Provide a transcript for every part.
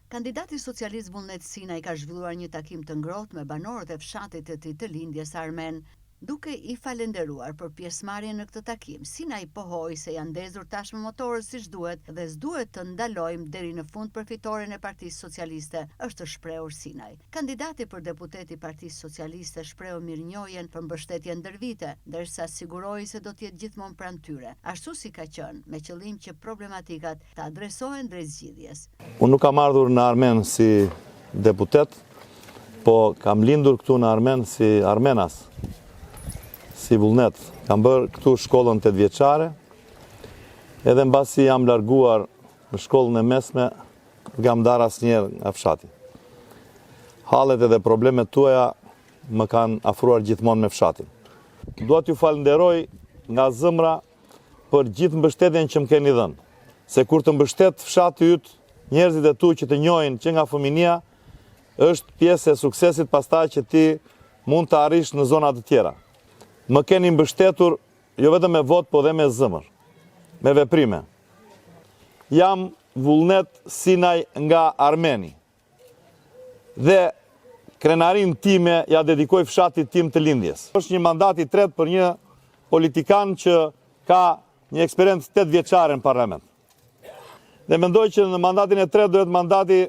Kandidati socialist Vullnet Sinaj ka zhvilluar një takim të ngrohtë me banorët e fshatit të tij të lindjes armen. Duke i falenderuar për pjesëmarrjen në këtë takim, Sinaj pohoi se janë ndezur tashmë motorët siç duhet dhe s'duhet të ndalojmë deri në fund përfitoren e Partisë Socialiste, është shprehur Sinaj. Kandidati për deputet i Partisë Socialiste shprehu mirënjohjen për mbështetjen ndër vite, ndërsa siguroi se do të jetë gjithmonë pranë tyre, ashtu si ka qenë, me qëllim që problematikat të adresohen drejt zgjidhjes. Unë nuk kam ardhur në Armen si deputet, po kam lindur këtu në Armen si armenas. Si Vullnet, kam bërë këtu shkollën 8 vjeçare, edhe mbasi jam larguar në shkollën e mesme, nuk jam dar asnjëherë nga fshati. Hallet edhe problemet tuaja më kanë afruar gjithmonë me fshatin. Dua t'ju falenderoj nga zemra për gjithë mbështetjen që më keni dhënë, se kur të mbështet fshati yt, njerëzit e tu që të njohin që nga fëminia, është pjesë e suksesit pastaj që ti mund të arrish në zona të tjera. Më keni mbështetur jo vetëm me vot, po dhe me zemër, me veprime. Jam Vullnet Sinaj nga Armeni. Dhe krenarin time ja dedikoj fshatit tim të lindjes. Është një mandat i tretë për një politikan që ka një eksperiencë 8 vjeçare në parlament. Dhe mendoj që në mandatin e tretë duhet mandati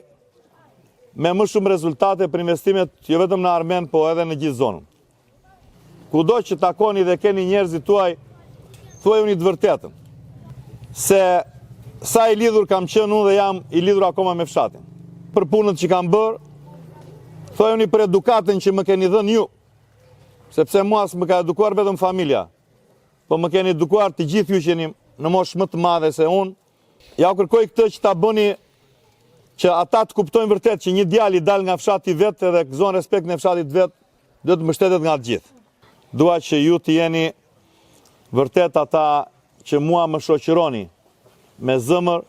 me më shumë rezultate për investimet jo vetëm në Armen, po edhe në gjithë zonën. Kudo që takoni dhe keni njerëzit tuaj, thuajuni të vërtetën. Se sa i lidhur kam qenë unë dhe jam i lidhur akoma me fshatin. Për punët që kam bërë, thuajuni për edukatën që më keni dhënë ju. Sepse mua s'më ka edukuar vetëm familja, po më keni edukuar të gjithë ju që jeni në moshë më të madhe se unë. Ja u kërkoj këtë që ta bëni që ata të kuptojnë vërtet që një djalë i dal nga fshati vetë edhe gëzon respekt në fshatit vetë, do të mbështetet nga të gjithë. Dua që ju të jeni vërtet ata që mua më shoqëroni me zemër,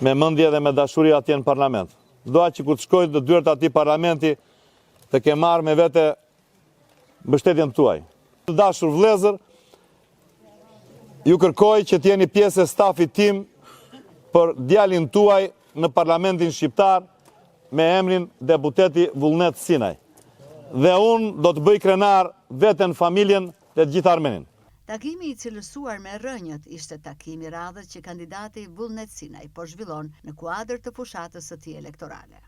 me mendje dhe me dashuri atje në parlament. Dua që kur të shkoj të dyert atij parlamenti të ke marrë me vete mbështetjen tuaj. Të dashur vëllezër, ju kërkoj që të jeni pjesë e stafit tim për djalin tuaj në parlamentin shqiptar me emrin deputeti Vullnet Sinaj. Dhe unë do të bëj krenar veten, familjen dhe të gjithë Armenin. Takimi i cilësuar me rrënjët ishte takimi radhës që kandidati Vullnet Sinaj po zhvillon në kuadër të fushatës së tij elektorale.